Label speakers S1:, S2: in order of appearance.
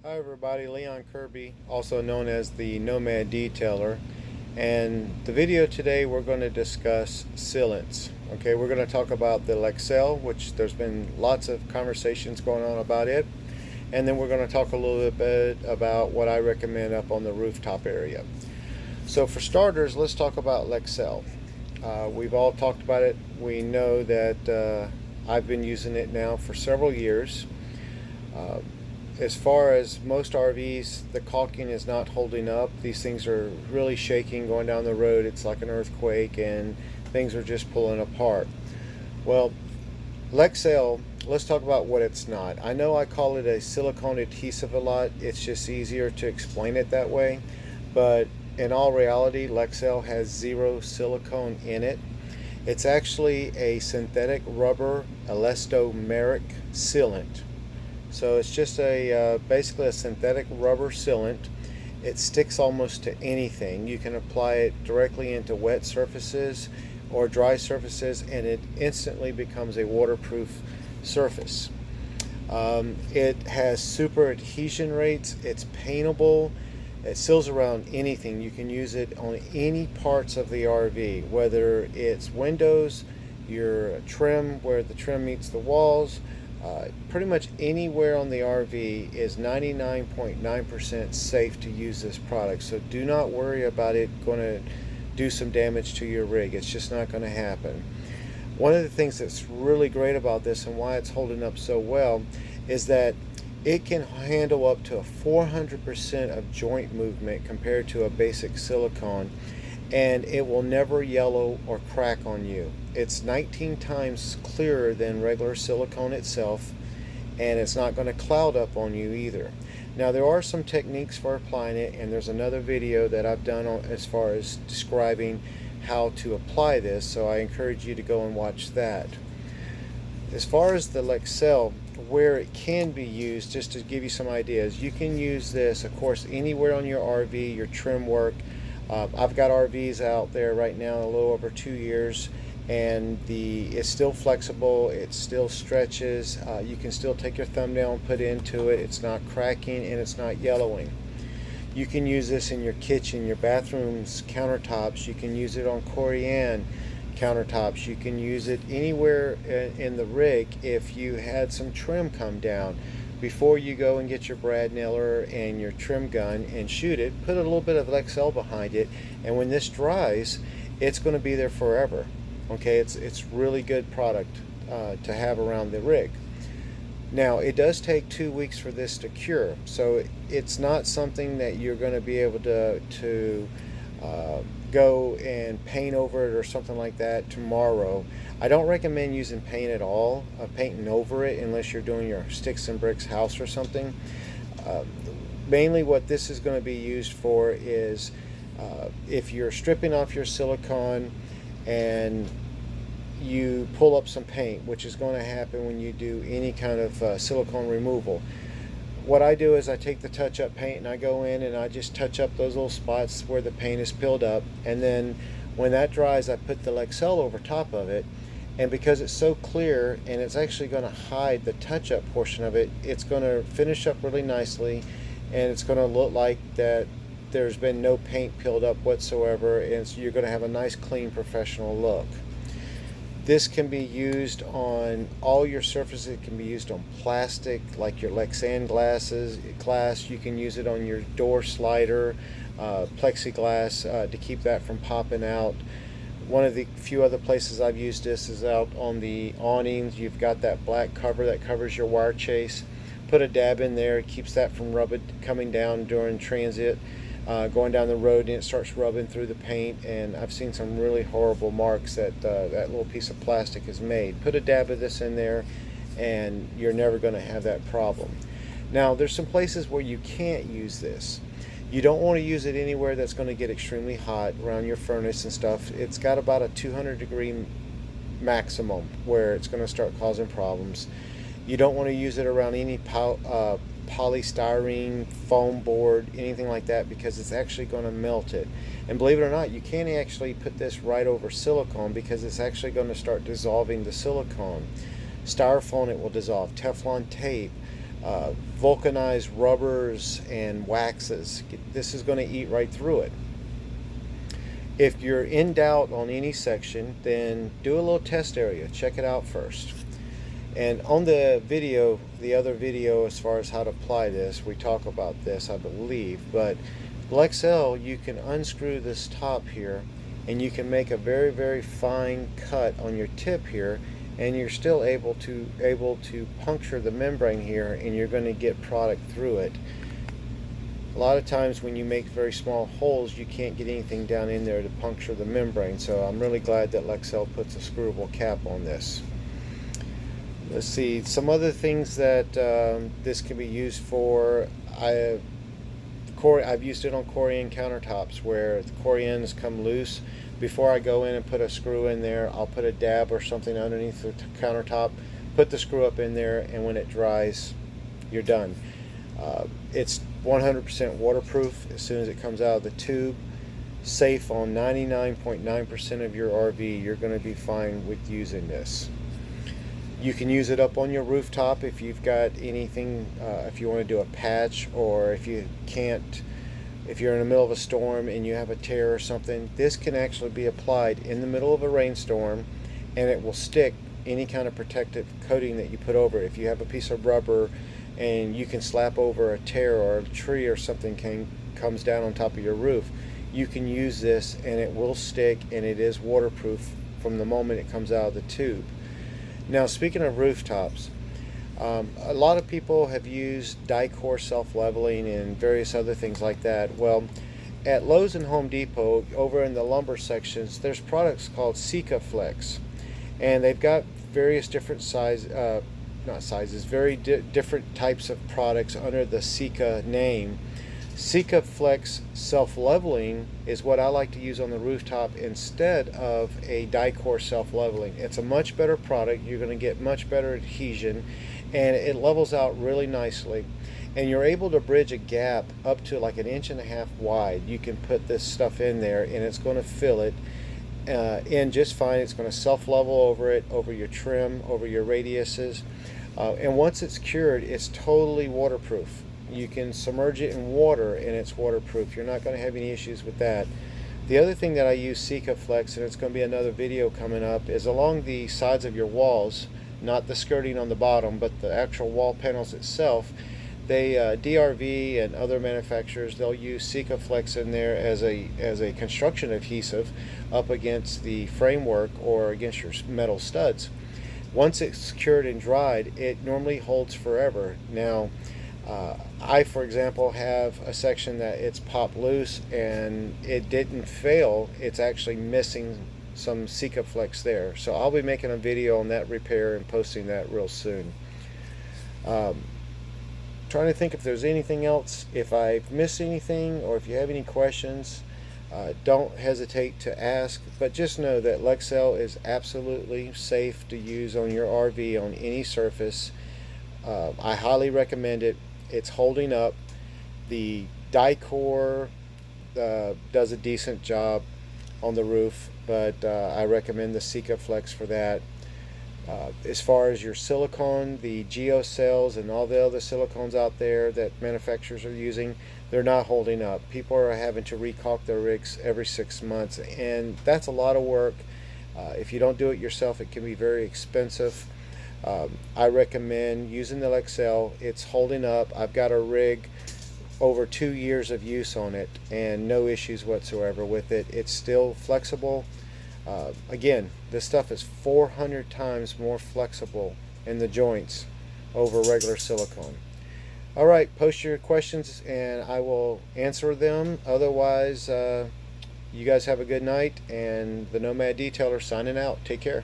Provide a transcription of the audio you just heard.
S1: Hi everybody, Leon Kirby, also known as the Nomad Detailer, and the video today we're going to discuss sealants. Okay, we're going to talk about the Lexel, which there's been lots of conversations going on about it, and then we're going to talk a little bit about what I recommend up on the rooftop area. So for starters, let's talk about Lexel. We've all talked about it. We know that I've been using it now for several years. Uh, as far as most RVs, the caulking is not holding up. These things are really shaking going down the road. It's like an earthquake and things are just pulling apart. Well, Lexel, let's talk about what it's not. I know I call it a silicone adhesive a lot. It's just easier to explain it that way. But in all reality, Lexel has zero silicone in it. It's actually a synthetic rubber elastomeric sealant. So it's just basically a synthetic rubber sealant. It sticks almost to anything. You can apply it directly into wet surfaces or dry surfaces and it instantly becomes a waterproof surface. It has super adhesion rates. It's paintable. It seals around anything. You can use it on any parts of the RV, whether it's windows, your trim where the trim meets the walls. Pretty much anywhere on the RV is 99.9% safe to use this product. So do not worry about it going to do some damage to your rig. It's just not going to happen. One of the things that's really great about this and why it's holding up so well is that it can handle up to a 400% of joint movement compared to a basic silicone, and it will never yellow or crack on you. It's 19 times clearer than regular silicone itself, and it's not going to cloud up on you either. Now there are some techniques for applying it, and there's another video that I've done as far as describing how to apply this, so I encourage you to go and watch that. As far as the Lexel, where it can be used, just to give you some ideas, you can use this of course anywhere on your RV, your trim work. I've got RVs out there right now a little over 2 years, and it's still flexible, it still stretches, you can still take your thumbnail and put into it, it's not cracking and it's not yellowing. You can use this in your kitchen, your bathrooms, countertops. You can use it on Corian countertops. You can use it anywhere in the rig. If you had some trim come down, before you go and get your brad nailer and your trim gun and shoot it, put a little bit of Lexel behind it, and when this dries, it's going to be there forever. Okay, it's really good product to have around the rig. Now it does take 2 weeks for this to cure, so it's not something that you're going to be able to go and paint over it or something like that tomorrow. I don't recommend using paint at all, painting over it, unless you're doing your sticks and bricks house or something. Mainly what this is going to be used for is if you're stripping off your silicone and you pull up some paint, which is going to happen when you do any kind of silicone removal. What I do is I take the touch-up paint and I go in and I just touch up those little spots where the paint is peeled up, and then when that dries I put the Lexel over top of it, and because it's so clear and it's actually going to hide the touch-up portion of it, it's going to finish up really nicely and it's going to look like that there's been no paint peeled up whatsoever, and so you're going to have a nice clean professional look. This can be used on all your surfaces. It can be used on plastic, like your Lexan glass. You can use it on your door slider, plexiglass, to keep that from popping out. One of the few other places I've used this is out on the awnings. You've got that black cover that covers your wire chase. Put a dab in there, it keeps that from coming down during transit. Going down the road, and it starts rubbing through the paint, and I've seen some really horrible marks that that little piece of plastic has made. Put a dab of this in there and you're never going to have that problem. Now there's some places where you can't use this. You don't want to use it anywhere that's going to get extremely hot, around your furnace and stuff. It's got about a 200-degree maximum where it's going to start causing problems. You don't want to use it around any polystyrene, foam board, anything like that, because it's actually going to melt it. And believe it or not, you can actually put this right over silicone because it's actually going to start dissolving the silicone. Styrofoam, it will dissolve. Teflon tape, vulcanized rubbers and waxes. This is going to eat right through it. If you're in doubt on any section, then do a little test area. Check it out first. And on the video, the other video as far as how to apply this, we talk about this, I believe. But Lexel, you can unscrew this top here and you can make a very, very fine cut on your tip here, and you're still able to puncture the membrane here, and you're going to get product through it. A lot of times when you make very small holes, you can't get anything down in there to puncture the membrane. So I'm really glad that Lexel puts a screwable cap on this. Let's see, some other things that this can be used for. I've used it on Corian countertops where the Corians come loose. Before I go in and put a screw in there, I'll put a dab or something underneath the countertop, put the screw up in there, and when it dries, you're done. It's 100% waterproof as soon as it comes out of the tube. Safe on 99.9% of your RV. You're going to be fine with using this. You can use it up on your rooftop if you've got anything, if you want to do a patch, or if you can't, if you're in the middle of a storm and you have a tear or something. This can actually be applied in the middle of a rainstorm, and it will stick any kind of protective coating that you put over it. If you have a piece of rubber and you can slap over a tear, or a tree or something comes down on top of your roof, you can use this and it will stick, and it is waterproof from the moment it comes out of the tube. Now, speaking of rooftops, a lot of people have used die-core self-leveling and various other things like that. Well, at Lowe's and Home Depot, over in the lumber sections, there's products called SikaFlex, and they've got various different different types of products under the Sika name. SikaFlex self-leveling is what I like to use on the rooftop instead of a die-core self-leveling. It's a much better product. You're going to get much better adhesion, and it levels out really nicely. And you're able to bridge a gap up to like 1.5 inches wide. You can put this stuff in there, and it's going to fill it in just fine. It's going to self-level over it, over your trim, over your radiuses. And once it's cured, it's totally waterproof. You can submerge it in water and it's waterproof. You're not going to have any issues with that. The other thing that I use SikaFlex, and it's going to be another video coming up, is along the sides of your walls, not the skirting on the bottom, but the actual wall panels itself. They DRV and other manufacturers, they'll use SikaFlex in there as a construction adhesive up against the framework or against your metal studs. Once it's cured and dried, it normally holds forever. Now, I, for example, have a section that it's popped loose and it didn't fail. It's actually missing some SikaFlex there. So I'll be making a video on that repair and posting that real soon. Trying to think if there's anything else. If I've missed anything, or if you have any questions, don't hesitate to ask. But just know that Lexel is absolutely safe to use on your RV on any surface. I highly recommend it. It's holding up. The die-core does a decent job on the roof, but I recommend the SikaFlex for that. As far as your silicone, the GeoCells and all the other silicones out there that manufacturers are using, they're not holding up. People are having to recaulk their rigs every 6 months, and that's a lot of work. If you don't do it yourself, it can be very expensive. I recommend using the Lexel. It's holding up. I've got a rig over 2 years of use on it and no issues whatsoever with it. It's still flexible. Again, this stuff is 400 times more flexible in the joints over regular silicone. Alright, post your questions and I will answer them. Otherwise, you guys have a good night, and the Nomad Detailer signing out. Take care.